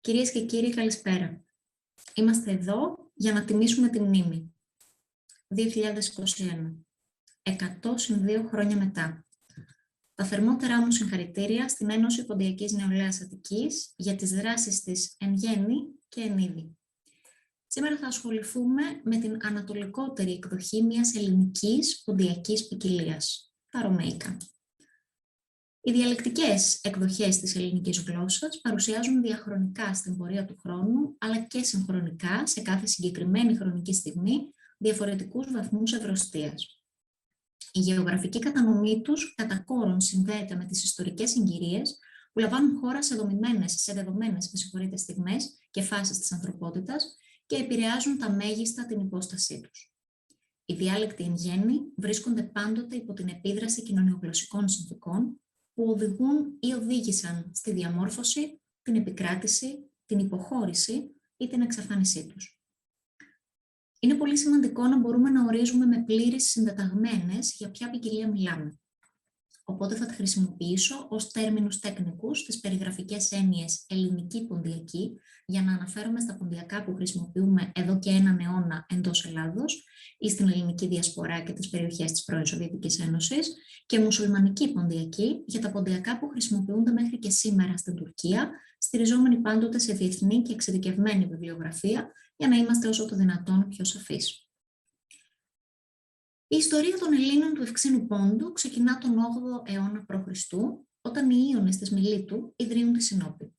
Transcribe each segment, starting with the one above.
Κυρίες και κύριοι, καλησπέρα. Είμαστε εδώ για να τιμήσουμε τη μνήμη. 2021. 100+2 χρόνια μετά. Τα θερμότερά μου συγχαρητήρια στην Ένωση Ποντιακής Νεολαίας Αττικής για τις δράσεις της εν γέννη και εν είδη. Σήμερα θα ασχοληθούμε με την ανατολικότερη εκδοχή μιας ελληνικής ποντιακής ποικιλίας, τα ρωμαϊκά. Οι διαλεκτικές εκδοχές της ελληνικής γλώσσας παρουσιάζουν διαχρονικά στην πορεία του χρόνου, αλλά και συγχρονικά σε κάθε συγκεκριμένη χρονική στιγμή διαφορετικούς βαθμούς ευρωστίας. Η γεωγραφική κατανομή τους κατά κόρον συνδέεται με τις ιστορικές συγκυρίες που λαμβάνουν χώρα σε δεδομένες στιγμές και φάσεις της ανθρωπότητας και επηρεάζουν τα μέγιστα την υπόστασή τους. Οι διάλεκτοι εν γέννη βρίσκονται πάντοτε υπό την επίδραση κοινωνιογλωσσικών συνθηκών που οδηγούν ή οδήγησαν στη διαμόρφωση, την επικράτηση, την υποχώρηση ή την εξαφάνισή τους. Είναι πολύ σημαντικό να μπορούμε να ορίζουμε με πλήρεις συντεταγμένες για ποια ποικιλία μιλάμε. Οπότε θα τη χρησιμοποιήσω ως τέρμινους τέκνικους τις περιγραφικές έννοιες ελληνική ποντιακή για να αναφέρομαι στα ποντιακά που χρησιμοποιούμε εδώ και έναν αιώνα εντός Ελλάδος ή στην ελληνική διασπορά και τις περιοχές της πρώην Σοβιετικής Ένωσης και μουσουλμανική ποντιακή για τα ποντιακά που χρησιμοποιούνται μέχρι και σήμερα στην Τουρκία, στηριζόμενοι πάντοτε σε διεθνή και εξειδικευμένη βιβλιογραφία για να είμαστε όσο το δυνατόν πιο σαφείς. Η ιστορία των Ελλήνων του Ευξήνου Πόντου ξεκινά τον 8ο αιώνα π.Χ., όταν οι Ίωνες της Μιλήτου ιδρύουν τη Συνόπη.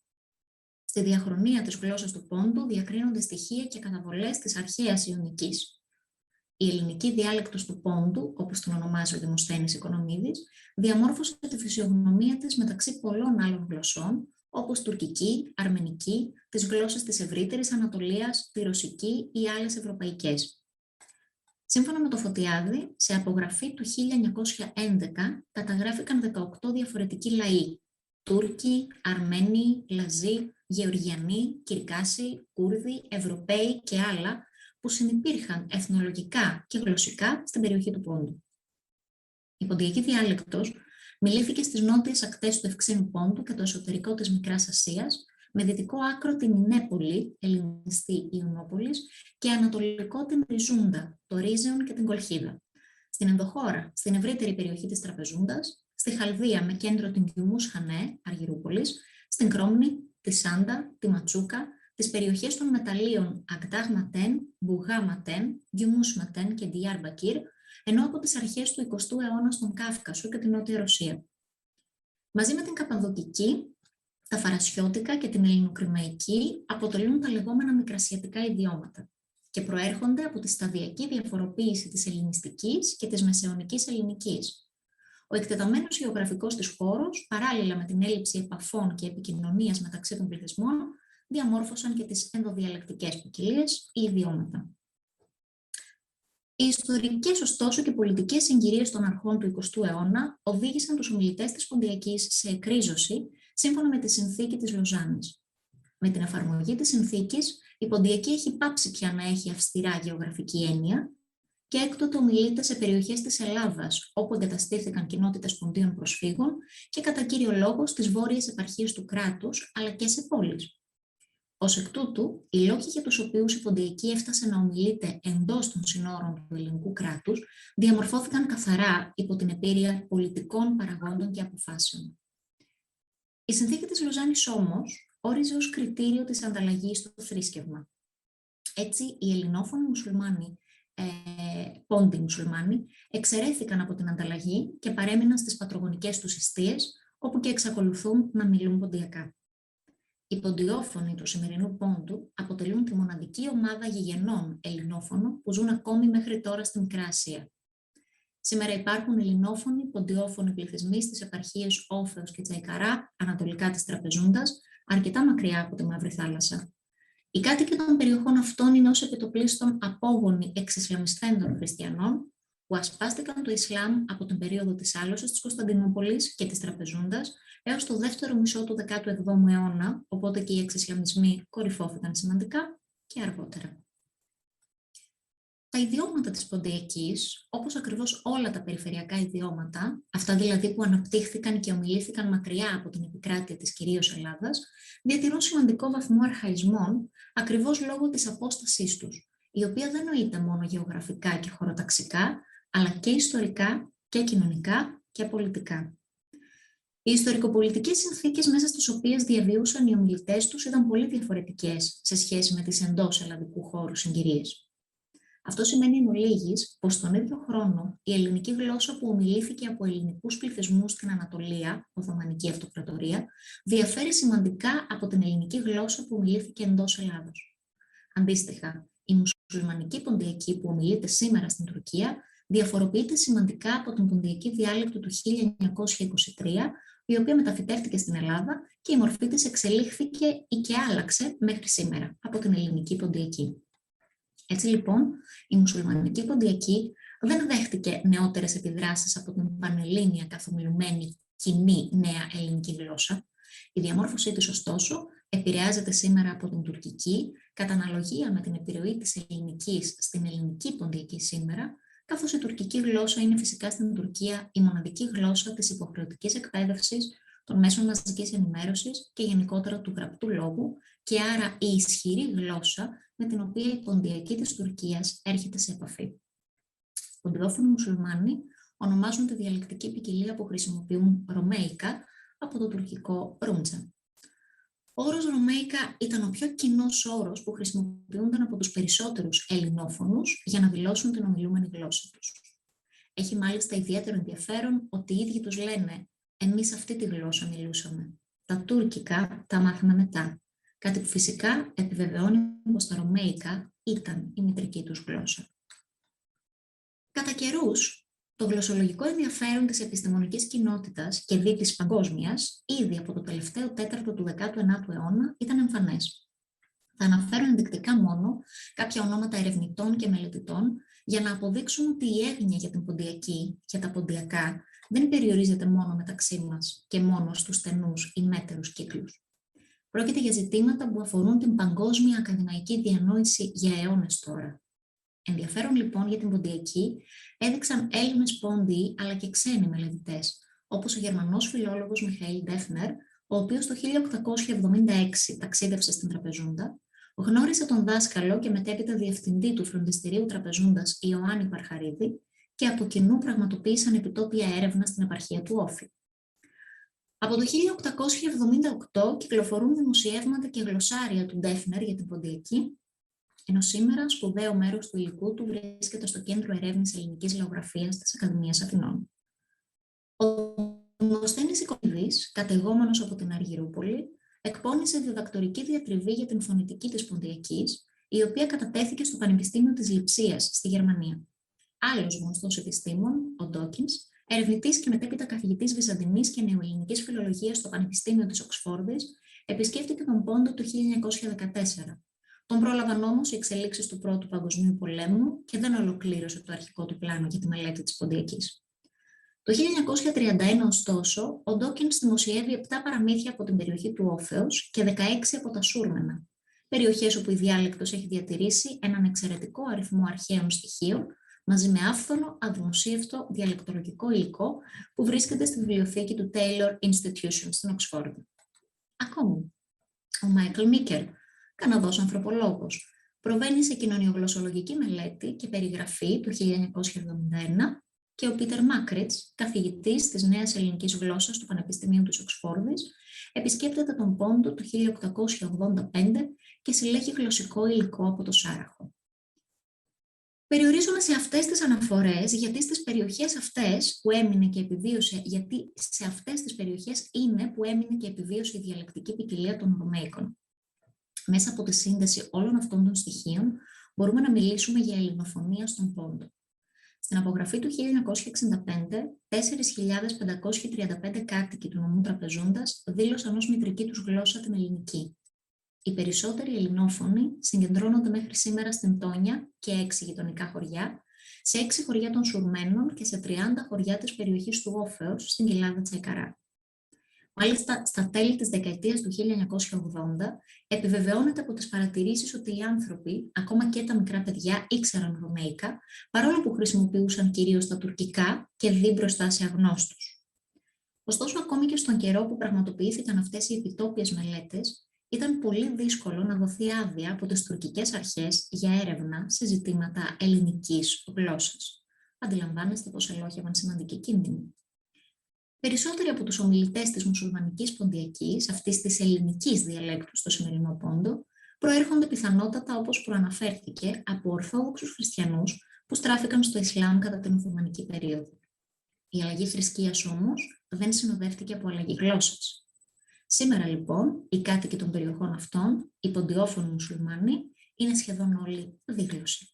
Στη διαχρονία της γλώσσας του Πόντου διακρίνονται στοιχεία και καταβολές της αρχαίας Ιωνικής. Η ελληνική διάλεκτος του Πόντου, όπως την ονομάζει ο Δημοσθένης Οικονομίδης, διαμόρφωσε τη φυσιογνωμία της μεταξύ πολλών άλλων γλωσσών, όπως τουρκική, αρμενική, τις γλώσσες της ευρύτερης Ανατολίας, τη ρωσική ή άλλες ευρωπαϊκές. Σύμφωνα με το Φωτιάδη, σε απογραφή του 1911 καταγράφηκαν 18 διαφορετικοί λαοί: Τούρκοι, Αρμένοι, Λαζοί, Γεωργιανοί, Κυρκάσοι, Κούρδοι, Ευρωπαίοι και άλλα που συνυπήρχαν εθνολογικά και γλωσσικά στην περιοχή του Πόντου. Η ποντιακή διάλεκτος μιλήθηκε στις νότιες ακτές του Ευξήνου Πόντου και το εσωτερικό της Μικράς Ασίας, με δυτικό άκρο την Ινέπολη, ελληνιστή Ιουνόπολης, και ανατολικό την Ριζούντα, το Ρίζεον και την Κολχίδα. Στην ενδοχώρα, στην ευρύτερη περιοχή της Τραπεζούντας, στη Χαλδία με κέντρο την Γιουμούς Χανέ, Αργυρούπολης, στην Κρόμνη, τη Σάντα, τη Ματσούκα, τις περιοχές των μεταλλίων Αγντάγ Ματέν, Μπουγά Ματέν, Γιουμούς Ματέν και Διάρμπακυρ, ενώ από τις αρχές του 20ου αιώνα στον Κάφκασο και την Νότια Ρωσία. Μαζί με την Καππαδοκική, τα Φαρασιώτικα και την Ελληνοκρημαϊκή αποτελούν τα λεγόμενα μικρασιατικά ιδιώματα και προέρχονται από τη σταδιακή διαφοροποίηση της ελληνιστικής και της μεσαιωνικής ελληνικής. Ο εκτεταμένος γεωγραφικός της χώρος, παράλληλα με την έλλειψη επαφών και επικοινωνίας μεταξύ των πληθυσμών, διαμόρφωσαν και τις ενδοδιαλεκτικές ποικιλίες ή ιδιώματα. Οι ιστορικές, ωστόσο, και πολιτικές συγκυρίες των αρχών του 20ου αιώνα οδήγησαν τους ομιλητές της ποντιακής σε εκρίζωση σύμφωνα με τη συνθήκη της Λοζάνης. Με την εφαρμογή της συνθήκης, η ποντιακή έχει πάψει πια να έχει αυστηρά γεωγραφική έννοια και έκτοτε ομιλείται σε περιοχές της Ελλάδας, όπου εγκαταστήθηκαν κοινότητες ποντίων προσφύγων και κατά κύριο λόγο στις βόρειες επαρχίες του κράτους, αλλά και σε πόλεις. Ως εκ τούτου, οι λόγοι για τους οποίους η ποντιακή έφτασε να ομιλείται εντός των συνόρων του ελληνικού κράτους διαμορφώθηκαν καθαρά υπό την επίρρεια πολιτικών παραγόντων και αποφάσεων. Η συνθήκη της Λοζάνης όμως όριζε ως κριτήριο της ανταλλαγής στο θρήσκευμα. Έτσι, οι ελληνόφωνοι μουσουλμάνοι, πόντιοι μουσουλμάνοι, εξαιρέθηκαν από την ανταλλαγή και παρέμειναν στις πατρογονικές τους εστίες, όπου και εξακολουθούν να μιλούν ποντιακά. Οι ποντιόφωνοι του σημερινού Πόντου αποτελούν τη μοναδική ομάδα γηγενών ελληνόφωνων που ζουν ακόμη μέχρι τώρα στη Μικρά Ασία. Σήμερα υπάρχουν ελληνόφωνοι, ποντιόφωνοι πληθυσμοί στις επαρχίες Όφεως και Τσαϊκαρά, ανατολικά της Τραπεζούντας, αρκετά μακριά από τη Μαύρη Θάλασσα. Οι κάτοικοι των περιοχών αυτών είναι ως επιτοπλίστων απόγονοι εξισλαμισθέντων χριστιανών που ασπάστηκαν το Ισλάμ από την περίοδο της άλωσης της Κωνσταντινούπολης και της Τραπεζούντας έως το δεύτερο μισό του 17ου αιώνα, οπότε και οι εξισλαμισμοί κορυφώθηκαν σημαντικά και αργότερα. Τα ιδιώματα της Ποντιακής, όπως ακριβώς όλα τα περιφερειακά ιδιώματα, αυτά δηλαδή που αναπτύχθηκαν και ομιλήθηκαν μακριά από την επικράτεια της κυρίως Ελλάδας, διατηρούν σημαντικό βαθμό αρχαϊσμών, ακριβώς λόγω της απόστασής τους, η οποία δεν νοείται μόνο γεωγραφικά και χωροταξικά, αλλά και ιστορικά και κοινωνικά και πολιτικά. Οι ιστορικοπολιτικές συνθήκες μέσα στις οποίες διαβιούσαν οι ομιλητές τους ήταν πολύ διαφορετικές σε σχέση με τις εντός ελλαδικού χώρου συγκυρίες. Αυτό σημαίνει εν ολίγης πως στον ίδιο χρόνο η ελληνική γλώσσα που ομιλήθηκε από ελληνικούς πληθυσμούς στην Ανατολία, Οθωμανική Αυτοκρατορία, διαφέρει σημαντικά από την ελληνική γλώσσα που ομιλήθηκε εντός Ελλάδος. Αντίστοιχα, η μουσουλμανική ποντιακή που ομιλείται σήμερα στην Τουρκία διαφοροποιείται σημαντικά από την ποντιακή διάλεκτο του 1923, η οποία μεταφυτεύτηκε στην Ελλάδα και η μορφή της εξελίχθηκε ή και άλλαξε μέχρι σήμερα από την ελληνική ποντιακή. Έτσι λοιπόν, η μουσουλμανική ποντιακή δεν δέχτηκε νεότερες επιδράσεις από την πανελλήνια καθομιλουμένη κοινή νέα ελληνική γλώσσα. Η διαμόρφωσή της, ωστόσο, επηρεάζεται σήμερα από την τουρκική, κατά αναλογία με την επιρροή της ελληνικής στην ελληνική ποντιακή σήμερα, καθώς η τουρκική γλώσσα είναι φυσικά στην Τουρκία η μοναδική γλώσσα της υποχρεωτικής εκπαίδευσης, των μέσων μαζικής ενημέρωσης και γενικότερα του γραπτού λόγου, και άρα η ισχυρή γλώσσα με την οποία η ποντιακή της Τουρκίας έρχεται σε επαφή. Ποντιόφωνοι μουσουλμάνοι ονομάζουν τη διαλεκτική ποικιλία που χρησιμοποιούν Ρωμαίικα από το τουρκικό Ρούμτζα. Ο όρος Ρωμαίικα ήταν ο πιο κοινός όρος που χρησιμοποιούνταν από τους περισσότερους ελληνόφωνους για να δηλώσουν την ομιλούμενη γλώσσα τους. Έχει μάλιστα ιδιαίτερο ενδιαφέρον ότι οι ίδιοι τους λένε «εμείς αυτή τη γλώσσα μιλούσαμε. Τα τουρκικά τα μάθαμε μετά». Κάτι που φυσικά επιβεβαιώνει πως τα Ρωμαίικα ήταν η μητρική τους γλώσσα. Κατά καιρούς, το γλωσσολογικό ενδιαφέρον της επιστημονικής κοινότητας και δι' της παγκόσμιας, ήδη από το τελευταίο τέταρτο του 19ου αιώνα, ήταν εμφανές. Θα αναφέρω ενδεικτικά μόνο κάποια ονόματα ερευνητών και μελετητών για να αποδείξουν ότι η έγνοια για την ποντιακή και τα ποντιακά δεν περιορίζεται μόνο μεταξύ μας και μόνο στους στενούς ή μέτερους κύκλους. Πρόκειται για ζητήματα που αφορούν την παγκόσμια ακαδημαϊκή διανόηση για αιώνες τώρα. Ενδιαφέρον λοιπόν για την ποντιακή έδειξαν Έλληνες πόντιοι αλλά και ξένοι μελετητές, όπως ο Γερμανός φιλόλογος Μιχαήλ Ντέφνερ, ο οποίος το 1876 ταξίδευσε στην Τραπεζούντα, γνώρισε τον δάσκαλο και μετέπειτα διευθυντή του φροντιστηρίου Τραπεζούντας Ιωάννη Παρχαρίδη και από κοινού πραγματοποίησαν επιτόπια έρευνα στην επαρχία του Όφη. Από το 1878 κυκλοφορούν δημοσιεύματα και γλωσσάρια του Ντέφνερ για την ποντιακή, ενώ σήμερα σπουδαίο μέρος του υλικού του βρίσκεται στο Κέντρο Ερεύνης Ελληνικής Λαογραφίας της Ακαδημίας Αθηνών. Ο Δημοσθένης Οικονίδης, κατεγόμενος από την Αργυρούπολη, εκπώνησε διδακτορική διατριβή για την φωνητική της ποντιακής, η οποία κατατέθηκε στο Πανεπιστήμιο της Λειψίας στη Γερμανία. Άλλος γνωστός επιστήμον, ο Ντόκινς, ερευνητής και μετέπειτα καθηγητής βυζαντινής και νεοελληνικής φιλολογίας στο Πανεπιστήμιο της Οξφόρδης, επισκέφτηκε τον Πόντο το 1914. Τον πρόλαβαν όμως οι εξελίξεις του Πρώτου Παγκοσμίου Πολέμου και δεν ολοκλήρωσε το αρχικό του πλάνο για τη μελέτη της ποντιακής. Το 1931, ωστόσο, ο Ντόκινς δημοσιεύει 7 παραμύθια από την περιοχή του Όφεως και 16 από τα Σούρμενα, περιοχές όπου η διάλεκτος έχει διατηρήσει έναν εξαιρετικό αριθμό αρχαίων στοιχείων, μαζί με άφθονο, αδημοσίευτο διαλεκτολογικό υλικό που βρίσκεται στη βιβλιοθήκη του Taylor Institution στην Οξφόρδη. Ακόμη, ο Μάικλ Μίκερ, Καναδός ανθρωπολόγος, προβαίνει σε κοινωνιογλωσσολογική μελέτη και περιγραφή το 1971 και ο Πίτερ Μάκριτς, καθηγητής της νέας ελληνικής γλώσσας του Πανεπιστημίου της Οξφόρδης, επισκέπτεται τον Πόντο το 1885 και συλλέγει γλωσσικό υλικό από το Σάραχο. Περιορίζομαι σε αυτές τις αναφορές γιατί στις περιοχές αυτές που έμεινε και επιβίωσε, γιατί σε αυτές τις περιοχές είναι που έμεινε και επιβίωσε η διαλεκτική ποικιλία των Ρωμαίικων. Μέσα από τη σύνδεση όλων αυτών των στοιχείων μπορούμε να μιλήσουμε για ελληνοφωνία στον Πόντο. Στην απογραφή του 1965, 4.535 κάτοικοι του νομού Τραπεζούντας δήλωσαν ως μητρική τους γλώσσα την ελληνική. Οι περισσότεροι ελληνόφωνοι συγκεντρώνονται μέχρι σήμερα στην Τόνια και 6 γειτονικά χωριά, σε 6 χωριά των Σουρμένων και σε 30 χωριά της περιοχής του Όφεως στην κοιλάδα Τσαϊκαρά. Μάλιστα, στα τέλη της δεκαετίας του 1980, επιβεβαιώνεται από τις παρατηρήσεις ότι οι άνθρωποι, ακόμα και τα μικρά παιδιά, ήξεραν ρωμαϊκά, παρόλο που χρησιμοποιούσαν κυρίως τα τουρκικά και δει μπροστά σε αγνώστους. Ωστόσο, ακόμη και στον καιρό που πραγματοποιήθηκαν αυτές οι επιτόπιες μελέτες, ήταν πολύ δύσκολο να δοθεί άδεια από τις τουρκικές αρχές για έρευνα σε ζητήματα ελληνικής γλώσσας. Αντιλαμβάνεστε πως ελόχευαν σημαντικοί κίνδυνοι. Περισσότεροι από τους ομιλητές της μουσουλμανικής ποντιακής, αυτής της ελληνικής διαλέκτου στο σημερινό Πόντο, προέρχονται πιθανότατα, όπως προαναφέρθηκε, από ορθόδοξους χριστιανούς που στράφηκαν στο Ισλάμ κατά την Οθωμανική περίοδο. Η αλλαγή θρησκείας όμως δεν συνοδεύτηκε από αλλαγή γλώσσας. Σήμερα λοιπόν, οι κάτοικοι των περιοχών αυτών, οι ποντιόφωνοι μουσουλμάνοι, είναι σχεδόν όλοι δίγλωσσοι.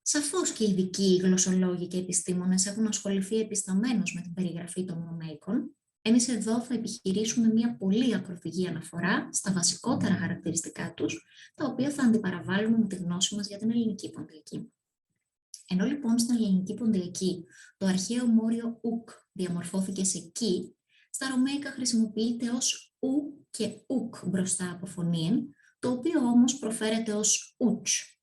Σαφώς και οι ειδικοί γλωσσολόγοι και επιστήμονες έχουν ασχοληθεί επισταμένως με την περιγραφή των Ρωμαϊκών. Εμείς εδώ θα επιχειρήσουμε μια πολύ ακροφυγή αναφορά στα βασικότερα χαρακτηριστικά τους, τα οποία θα αντιπαραβάλλουμε με τη γνώση μας για την ελληνική ποντιακή. Ενώ λοιπόν στην ελληνική ποντιακή το αρχαίο μόριο ουκ διαμορφώθηκε σε κι, στα Ρωμαϊκά χρησιμοποιείται ως ου και ουκ μπροστά από φωνήν, το οποίο όμως προφέρεται ως ούτς.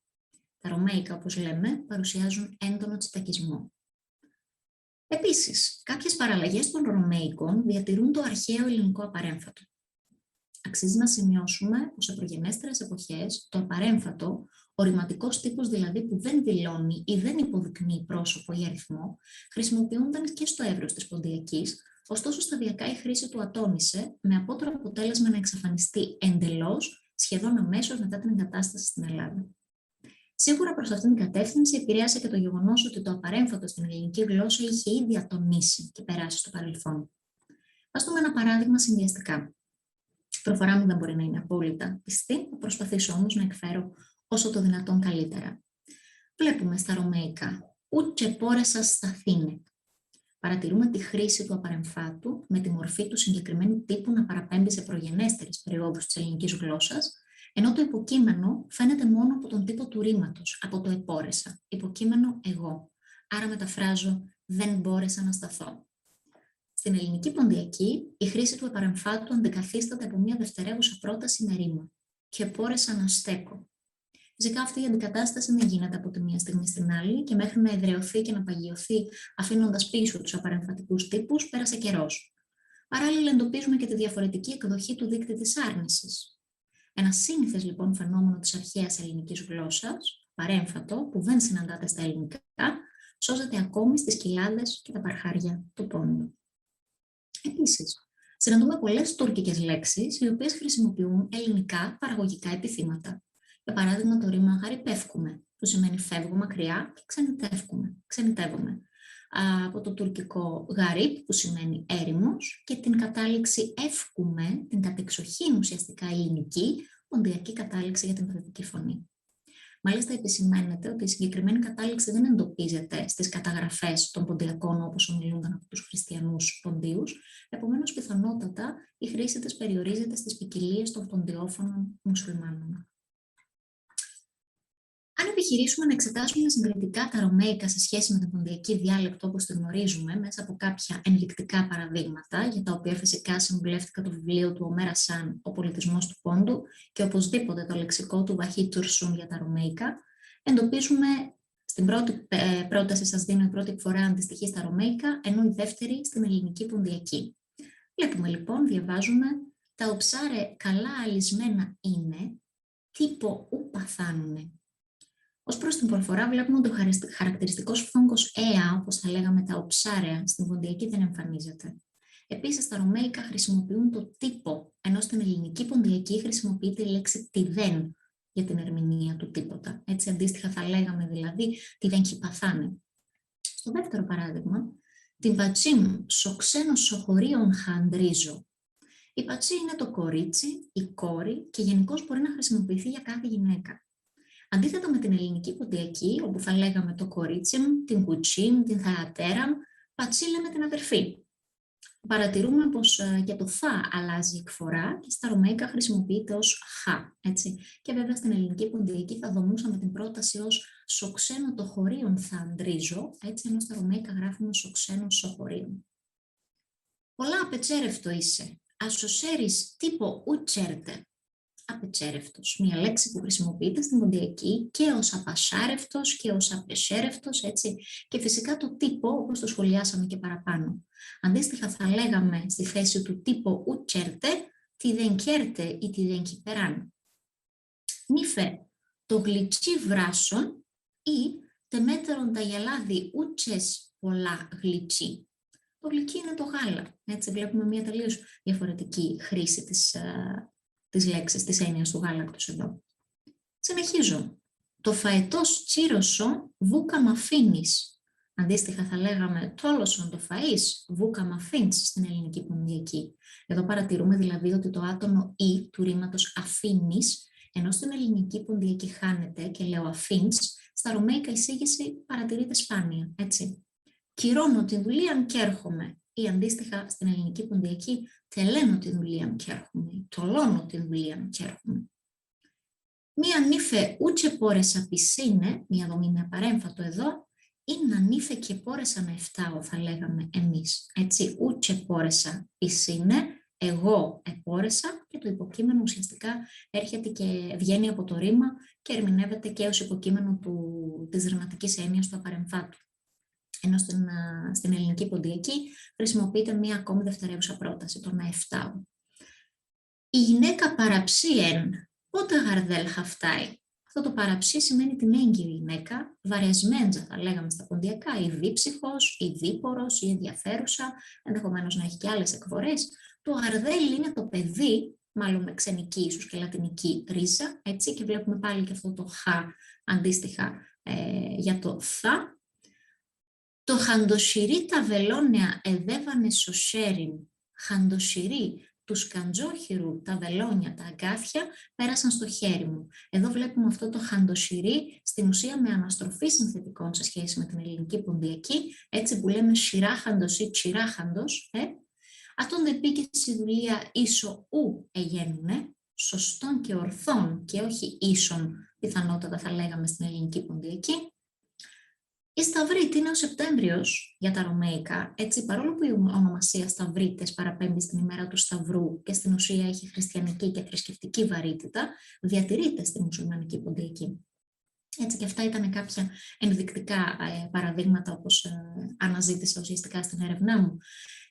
Τα Ρωμαϊκά, όπως λέμε, παρουσιάζουν έντονο τσιτακισμό. Επίσης, κάποιες παραλλαγές των Ρωμαϊκών διατηρούν το αρχαίο ελληνικό απαρέμφατο. Αξίζει να σημειώσουμε πως σε προγενέστερες εποχές το απαρέμφατο, ο ρηματικός τύπος δηλαδή που δεν δηλώνει ή δεν υποδεικνύει πρόσωπο ή αριθμό, χρησιμοποιούνταν και στο εύρος της ποντιακής, ωστόσο σταδιακά η χρήση του ατώνησε, με απότερο αποτέλεσμα να εξαφανιστεί εντελώς σχεδόν αμέσως μετά την εγκατάσταση στην Ελλάδα. Σίγουρα προς αυτήν την κατεύθυνση επηρέασε και το γεγονός ότι το απαρέμφατο στην ελληνική γλώσσα είχε ήδη ατονίσει και περάσει στο παρελθόν. Ας δούμε ένα παράδειγμα συνδυαστικά. Η προφορά μου δεν μπορεί να είναι απόλυτα πιστή, θα προσπαθήσω όμως να εκφέρω όσο το δυνατόν καλύτερα. Βλέπουμε στα Ρωμαϊκά «ούτσε πόρεσα σταθήνε». Παρατηρούμε τη χρήση του απαρεμφάτου με τη μορφή του συγκεκριμένου τύπου να παραπέμπει σε προγενέστερες περιόδους της ελληνικής γλώσσας, ενώ το υποκείμενο φαίνεται μόνο από τον τύπο του ρήματος, από το επόρεσα, υποκείμενο εγώ. Άρα μεταφράζω «δεν μπόρεσα να σταθώ». Στην ελληνική ποντιακή, η χρήση του επαρεμφάτου αντικαθίσταται από μια δευτερεύουσα πρόταση με ρήμα «και μπόρεσα να στέκω». Φυσικά αυτή η αντικατάσταση δεν γίνεται από τη μία στιγμή στην άλλη και μέχρι να εδραιωθεί και να παγιωθεί αφήνοντας πίσω τους απαρεμφατικούς τύπους πέρασε καιρός. Παράλληλα εντοπίζουμε και τη διαφορετική εκδοχή του δείκτη της άρνησης. Ένα σύνηθες λοιπόν φαινόμενο της αρχαίας ελληνικής γλώσσας, παρέμφατο, που δεν συναντάται στα ελληνικά, σώζεται ακόμη στις κοιλάδες και τα παρχάρια του Πόντου. Επίσης, συναντούμε πολλές τουρκικές λέξεις, οι οποίες χρησιμοποιούν ελληνικά παραγωγικά επιθύματα. Για παράδειγμα, το ρήμα «γαρυπεύκουμε», που σημαίνει «φεύγω μακριά» και «ξενιτεύομαι». Από το τουρκικό «γαρίπ», που σημαίνει «έρημος», και την κατάληξη «εύκουμε», την κατεξοχήν ουσιαστικά ελληνική, ποντιακή κατάληξη για την θετική φωνή. Μάλιστα, επισημαίνεται ότι η συγκεκριμένη κατάληξη δεν εντοπίζεται στις καταγραφές των ποντιακών όπως ομιλούνταν από τους χριστιανούς ποντίους, επομένως, πιθανότατα η χρήση της περιορίζεται στις ποικιλίες των ποντιόφωνων μουσουλμάνων. Αν επιχειρήσουμε να εξετάσουμε συγκριτικά τα Ρωμαϊκά σε σχέση με την ποντιακή διάλεκτο όπως τη γνωρίζουμε, μέσα από κάποια ενδεικτικά παραδείγματα, για τα οποία φυσικά συμβουλεύτηκα το βιβλίο του Ομέρα Σαν, «Ο πολιτισμός του Πόντου», και οπωσδήποτε το λεξικό του Βαχί Τουρσούν για τα Ρωμαϊκά, εντοπίζουμε στην πρώτη πρόταση, σας δίνω η πρώτη φορά αντιστοιχεί στα Ρωμαϊκά, ενώ η δεύτερη στην ελληνική ποντιακή. Βλέπουμε λοιπόν, διαβάζουμε, τα οψάρε καλά αλυσμένα είναι, τύπο ου παθάνουνε. Ως προς την προφορά βλέπουμε ότι ο χαρακτηριστικός φθόγκος «ea», όπως θα λέγαμε τα οψάρεα, στην ποντιακή δεν εμφανίζεται. Επίσης, τα Ρωμαϊκά χρησιμοποιούν το τύπο, ενώ στην ελληνική ποντιακή χρησιμοποιείται η λέξη «τιδέν» για την ερμηνεία του τίποτα. Έτσι, αντίστοιχα θα λέγαμε δηλαδή «τιδέν χιπαθάνε». Στο δεύτερο παράδειγμα, την πατσίμ σοξένο σοχωρίων χαντρίζω. Η πατσί είναι το κορίτσι, η κόρη και γενικώς μπορεί να χρησιμοποιηθεί για κάθε γυναίκα. Αντίθετα με την ελληνική ποντιακή, όπου θα λέγαμε το κορίτσι μου, την κουτσί, την θεατέρα, πατσί λέμε την αδερφή. Παρατηρούμε πως και το θα αλλάζει εκφορά και στα Ρωμαϊκά χρησιμοποιείται ως χα. Έτσι. Και βέβαια στην ελληνική ποντιακή θα δομούσαμε την πρόταση ως σοξένο το χωρίον θα αντρίζω, έτσι, ενώ στα Ρωμαϊκά γράφουμε σοξένο σοχωρίον. Πολλά απετσέρευτο είσαι. Ασοσέρεις τύπο ουτσέρτε. Απετσέρευτος. Μια λέξη που χρησιμοποιείται στην ποντιακή και ως απασάρευτος και ως απεσέρευτος, έτσι. Και φυσικά το τύπο, όπως το σχολιάσαμε και παραπάνω. Αντίστοιχα θα λέγαμε στη θέση του τύπο ουτσέρτε, τι δεν κέρτε ή τι δεν κυπεράν. Νύφε, το γλυτσί βράσον ή τεμέτερον τα γελάδι ούτσες πολλά γλυτσί. Το γλυκί είναι το γάλα. Έτσι βλέπουμε μια τελείως διαφορετική χρήση της λέξης, της έννοιας του γάλακτος εδώ. Συνεχίζω. Το φαετός τσίροσο βούκα μαφίνης. Αντίστοιχα θα λέγαμε τόλωσον το φαΐς βούκα μαφίνς στην ελληνική ποντιακή. Εδώ παρατηρούμε δηλαδή ότι το άτομο «η» του ρήματος αφήνης, ενώ στην ελληνική ποντιακή χάνεται και λέω αφήνς, στα ρωμαϊκά εισήγηση παρατηρείται σπάνια, έτσι. Κυρώνω τη δουλεία και έρχομαι. Ή αντίστοιχα στην ελληνική ποντιακή τελένω τη δουλεία και έρχομαι. Τολώνω τη δουλεία και έρχομαι. Μία νύφε ούτσε πόρεσα πισίνε, μία δομή με παρέμφατο εδώ, ή να νύφε και πόρεσα να εφτάω, θα λέγαμε εμείς. Έτσι, ούτσε πόρεσα πισίνε, εγώ επόρεσα, και το υποκείμενο ουσιαστικά έρχεται και βγαίνει από το ρήμα και ερμηνεύεται και ως υποκείμενο της ρηματικής έννοιας του απαρεμφάτου. Ενώ στην ελληνική ποντιακή χρησιμοποιείται μία ακόμη δευτερεύουσα πρόταση, το να εφτάω. Η γυναίκα παραψίεν, πότε γαρδέλ χαφτάει. Αυτό το παραψί σημαίνει την έγκυρη γυναίκα, βαρεσμέντζα θα λέγαμε στα ποντιακά, ή δίψυχος, ή δίπορος, ή ενδιαφέρουσα, ενδεχομένως να έχει και άλλες εκφορές. Το γαρδέλ είναι το παιδί, μάλλον με ξενική ίσως και λατινική ρίζα, έτσι, και βλέπουμε πάλι και αυτό το χα αντίστοιχα για το θα. Το χαντοσυρί τα βελόνια εδέβανε σωσέριν. Χαντοσυρί του σκαντζόχυρου τα βελόνια, τα αγκάθια πέρασαν στο χέρι μου. Εδώ βλέπουμε αυτό το χαντοσυρί στην ουσία με αναστροφή συνθετικών σε σχέση με την ελληνική ποντιακή, έτσι που λέμε σειράχαντος ή τσιράχαντος. Αυτόν δεν πήγε στη δουλεία ίσο ου εγένουνε, σωστών και ορθών και όχι ίσον, πιθανότατα θα λέγαμε στην ελληνική ποντιακή. Η Σταυρίτη είναι ο Σεπτέμβριος για τα ρωμαϊκά, έτσι παρόλο που η ονομασία Σταυρίτες παραπέμπει στην ημέρα του Σταυρού και στην ουσία έχει χριστιανική και θρησκευτική βαρύτητα, διατηρείται στη μουσουλμανική ποντιακή. Έτσι και αυτά ήταν κάποια ενδεικτικά παραδείγματα όπως αναζήτησα ουσιαστικά στην έρευνά μου.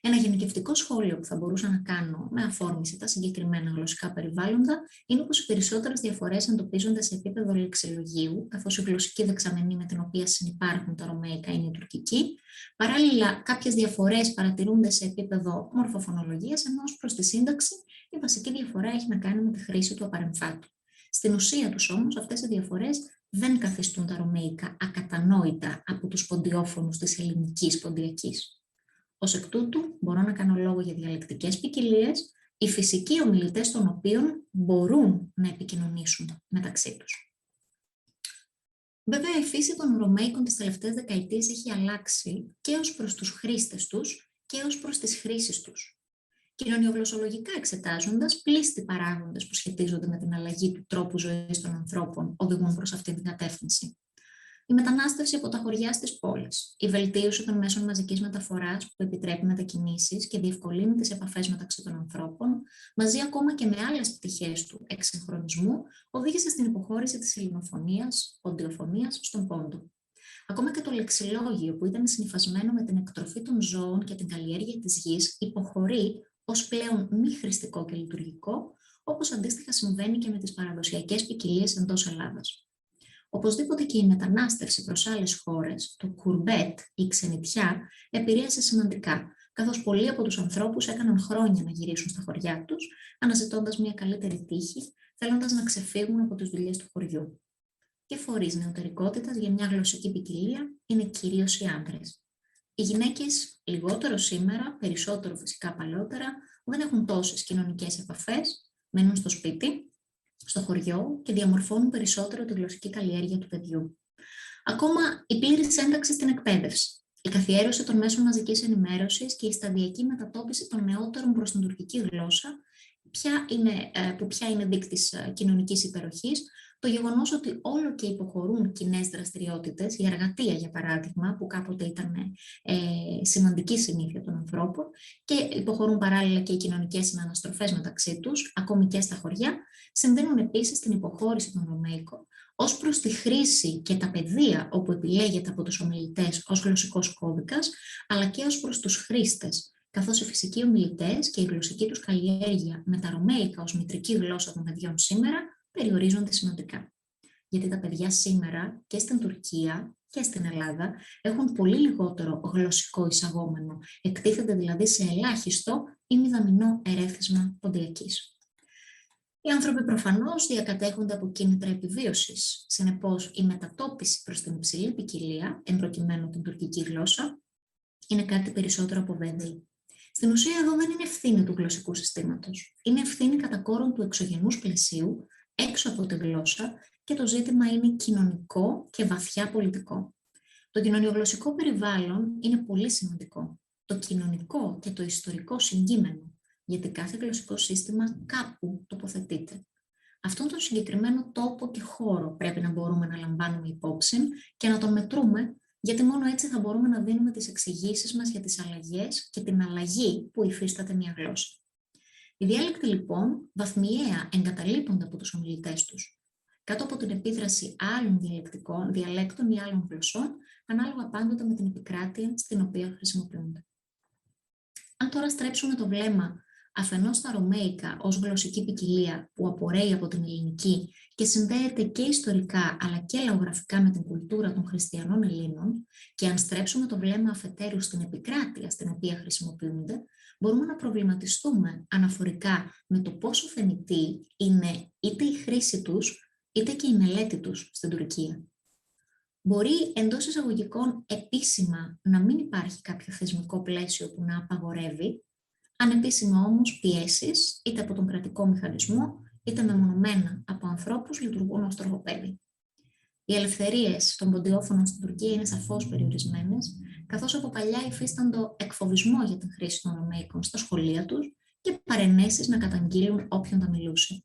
Ένα γενικευτικό σχόλιο που θα μπορούσα να κάνω με αφόρμηση τα συγκεκριμένα γλωσσικά περιβάλλοντα είναι πως οι περισσότερες διαφορές εντοπίζονται σε επίπεδο λεξιλογίου, καθώς η γλωσσική δεξαμενή με την οποία συνυπάρχουν τα ρωμαϊκά είναι η τουρκική. Παράλληλα, κάποιες διαφορές παρατηρούνται σε επίπεδο μορφοφωνολογίας, ενώ ως προς τη σύνταξη η βασική διαφορά έχει να κάνει με τη χρήση του απαρεμφάτου. Στην ουσία τους όμως αυτές οι διαφορές δεν καθιστούν τα ρωμαϊκά ακατανόητα από τους ποντιόφωνους της ελληνικής ποντιακής. Ως εκ τούτου, μπορώ να κάνω λόγο για διαλεκτικές ποικιλίες, οι φυσικοί ομιλητές των οποίων μπορούν να επικοινωνήσουν μεταξύ τους. Βέβαια, η φύση των Ρωμαίικων τις τελευταίες δεκαετίες έχει αλλάξει και ως προς τους χρήστες τους και ως προς τις χρήσεις τους. Κοινωνιογλωσσολογικά εξετάζοντας, πλήστοι παράγοντες που σχετίζονται με την αλλαγή του τρόπου ζωής των ανθρώπων οδηγούν προς αυτή την κατεύθυνση. Η μετανάστευση από τα χωριά στις πόλεις, η βελτίωση των μέσων μαζικής μεταφοράς που επιτρέπει μετακινήσεις και διευκολύνει τις επαφές μεταξύ των ανθρώπων, μαζί ακόμα και με άλλες πτυχές του εξυγχρονισμού, οδήγησε στην υποχώρηση της ελληνοφωνίας, ποντιοφωνίας στον πόντο. Ακόμα και το λεξιλόγιο που ήταν συνυφασμένο με την εκτροφή των ζώων και την καλλιέργεια της γης υποχωρεί ως πλέον μη χρηστικό και λειτουργικό, όπως αντίστοιχα συμβαίνει και με τις παραδοσιακές ποικιλίες εντός Ελλάδας. Οπωσδήποτε και η μετανάστευση προς άλλες χώρες, το κουρμπέτ, η ξενιτιά, επηρέασε σημαντικά, καθώς πολλοί από τους ανθρώπους έκαναν χρόνια να γυρίσουν στα χωριά τους, αναζητώντας μια καλύτερη τύχη, θέλοντας να ξεφύγουν από τις δουλειές του χωριού. Και φορείς νεωτερικότητας για μια γλωσσική ποικιλία είναι κυρίως οι άντρες. Οι γυναίκες λιγότερο σήμερα, περισσότερο φυσικά παλαιότερα, δεν έχουν τόσες κοινωνικές επαφές, μένουν στο σπίτι, στο χωριό και διαμορφώνουν περισσότερο τη γλωσσική καλλιέργεια του παιδιού. Ακόμα η πλήρης ένταξη στην εκπαίδευση, η καθιέρωση των μέσων μαζικής ενημέρωσης και η σταδιακή μετατόπιση των νεότερων προς την τουρκική γλώσσα, που πια είναι δείκτης κοινωνικής υπεροχής, Το γεγονός ότι όλο και υποχωρούν κοινές δραστηριότητες, η εργατεία για παράδειγμα, που κάποτε ήταν σημαντική συνήθεια των ανθρώπων, και υποχωρούν παράλληλα και οι κοινωνικές συναναστροφές μεταξύ τους, ακόμη και στα χωριά, συμβαίνουν επίσης την υποχώρηση των Ρωμαίικων ως προς τη χρήση και τα πεδία όπου επιλέγεται από τους ομιλητές ως γλωσσικός κώδικας, αλλά και ως προς τους χρήστες, καθώς οι φυσικοί ομιλητές και η γλωσσική τους καλλιέργεια με τα Ρωμαίικα ως μητρική γλώσσα των παιδιών σήμερα περιορίζονται σημαντικά. Γιατί τα παιδιά σήμερα και στην Τουρκία και στην Ελλάδα έχουν πολύ λιγότερο γλωσσικό εισαγόμενο, εκτίθενται δηλαδή σε ελάχιστο ή μηδαμινό ερέθισμα ποντιακής. Οι άνθρωποι προφανώς διακατέχονται από κίνητρα επιβίωσης. Συνεπώς, η μετατόπιση προς την υψηλή ποικιλία, εμπροκειμένου την τουρκική γλώσσα, είναι κάτι περισσότερο από βέβαιη. Στην ουσία, εδώ δεν είναι ευθύνη του γλωσσικού συστήματος. Είναι ευθύνη κατά κόρον του εξωγενούς πλαισίου, έξω από τη γλώσσα, και το ζήτημα είναι κοινωνικό και βαθιά πολιτικό. Το κοινωνιογλωσσικό περιβάλλον είναι πολύ σημαντικό. Το κοινωνικό και το ιστορικό συγκείμενο, γιατί κάθε γλωσσικό σύστημα κάπου τοποθετείται. Αυτόν τον συγκεκριμένο τόπο και χώρο πρέπει να μπορούμε να λαμβάνουμε υπόψη και να τον μετρούμε, γιατί μόνο έτσι θα μπορούμε να δίνουμε τις εξηγήσεις μας για τις αλλαγές και την αλλαγή που υφίσταται μια γλώσσα. Οι διάλεκτοι λοιπόν βαθμιαία εγκαταλείπονται από τους ομιλητές τους, κάτω από την επίδραση άλλων διαλέκτων ή άλλων γλωσσών, ανάλογα πάντοτε με την επικράτεια στην οποία χρησιμοποιούνται. Αν τώρα στρέψουμε το βλέμμα αφενός στα Ρωμαίικα ως γλωσσική ποικιλία που απορρέει από την ελληνική και συνδέεται και ιστορικά αλλά και λαογραφικά με την κουλτούρα των χριστιανών Ελλήνων, και αν στρέψουμε το βλέμμα αφετέρου στην επικράτεια στην οποία χρησιμοποιούνται, μπορούμε να προβληματιστούμε αναφορικά με το πόσο θεμιτή είναι είτε η χρήση τους είτε και η μελέτη τους στην Τουρκία. Μπορεί εντός εισαγωγικών επίσημα να μην υπάρχει κάποιο θεσμικό πλαίσιο που να απαγορεύει, ανεπίσημα όμως πιέσεις, είτε από τον κρατικό μηχανισμό, είτε μεμονωμένα από ανθρώπους, λειτουργούν ως τροχοπέδι. Οι ελευθερίες των ποντιόφωνων στην Τουρκία είναι σαφώς περιορισμένες, καθώς από παλιά υφίσταντο εκφοβισμό για την χρήση των Ρωμαίικων στα σχολεία τους και παρενέσεις να καταγγείλουν όποιον τα μιλούσε.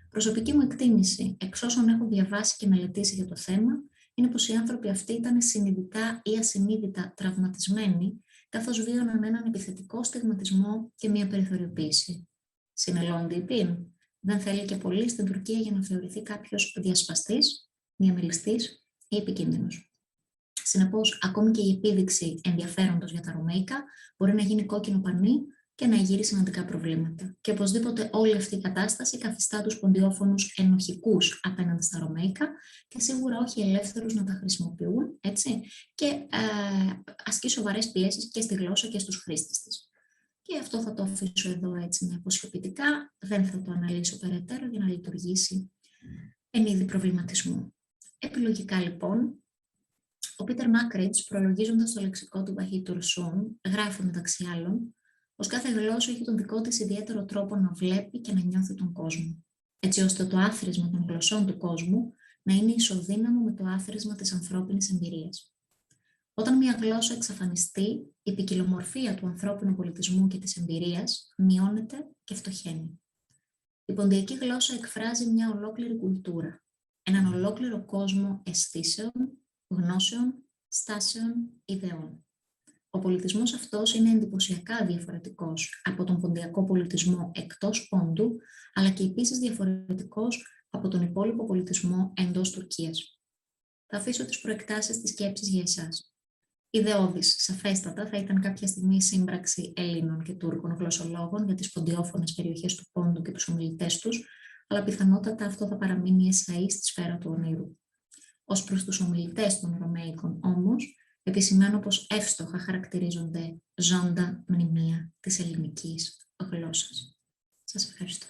Προσωπική μου εκτίμηση, εξ όσων έχω διαβάσει και μελετήσει για το θέμα, είναι πως οι άνθρωποι αυτοί ήταν συνειδητά ή ασυνείδητα τραυματισμένοι, καθώς βίωναν έναν επιθετικό στιγματισμό και μια περιθωριοποίηση. Συνελώνται πίν. Δεν θέλει και πολύ στην Τουρκία για να θεωρηθεί κάποιος διασπαστής, διαμελιστής ή επικίνδυνος. Συνεπώς, ακόμη και η επίδειξη ενδιαφέροντος για τα Ρωμαίικα μπορεί να γίνει κόκκινο πανί και να εγείρει σημαντικά προβλήματα. Και οπωσδήποτε όλη αυτή η κατάσταση καθιστά τους ποντιόφωνους ενοχικούς απέναντι στα Ρωμαίικα και σίγουρα όχι ελεύθερους να τα χρησιμοποιούν, έτσι, και ασκεί σοβαρές πιέσεις και στη γλώσσα και στους χρήστες της. Και αυτό θα το αφήσω εδώ έτσι με αποσιοποιητικά, δεν θα το αναλύσω περαιτέρω για να λειτουργήσει εν είδη προβληματισμού. Επιλογικά λοιπόν, ο Πίτερ Μάκριτς, προλογίζοντας το λεξικό του Βαχίτ Τουρσούν, γράφει μεταξύ άλλων πως κάθε γλώσσα έχει τον δικό της ιδιαίτερο τρόπο να βλέπει και να νιώθει τον κόσμο, έτσι ώστε το άθροισμα των γλωσσών του κόσμου να είναι ισοδύναμο με το άθροισμα της ανθρώπινης εμπειρίας. Όταν μια γλώσσα εξαφανιστεί, η ποικιλομορφία του ανθρώπινου πολιτισμού και της εμπειρίας μειώνεται και φτωχαίνει. Η ποντιακή γλώσσα εκφράζει μια ολόκληρη κουλτούρα, έναν ολόκληρο κόσμο αισθήσεων, γνώσεων, στάσεων, ιδεών. Ο πολιτισμός αυτός είναι εντυπωσιακά διαφορετικός από τον ποντιακό πολιτισμό εκτός Πόντου, αλλά και επίσης διαφορετικός από τον υπόλοιπο πολιτισμό εντός Τουρκίας. Θα αφήσω τις προεκτάσεις της σκέψης για εσάς. Ιδεώδης, σαφέστατα, θα ήταν κάποια στιγμή η σύμπραξη Ελλήνων και Τούρκων γλωσσολόγων για τις ποντιόφωνες περιοχές του Πόντου και τους ομιλητές τους, αλλά πιθανότατα αυτό θα παραμείνει εσαΐ στη σφαίρα του ονείρου. Ως προς τους ομιλητές των Ρωμαίικων όμως, επισημαίνω πως εύστοχα χαρακτηρίζονται ζώντα μνημεία της ελληνικής γλώσσας. Σας ευχαριστώ.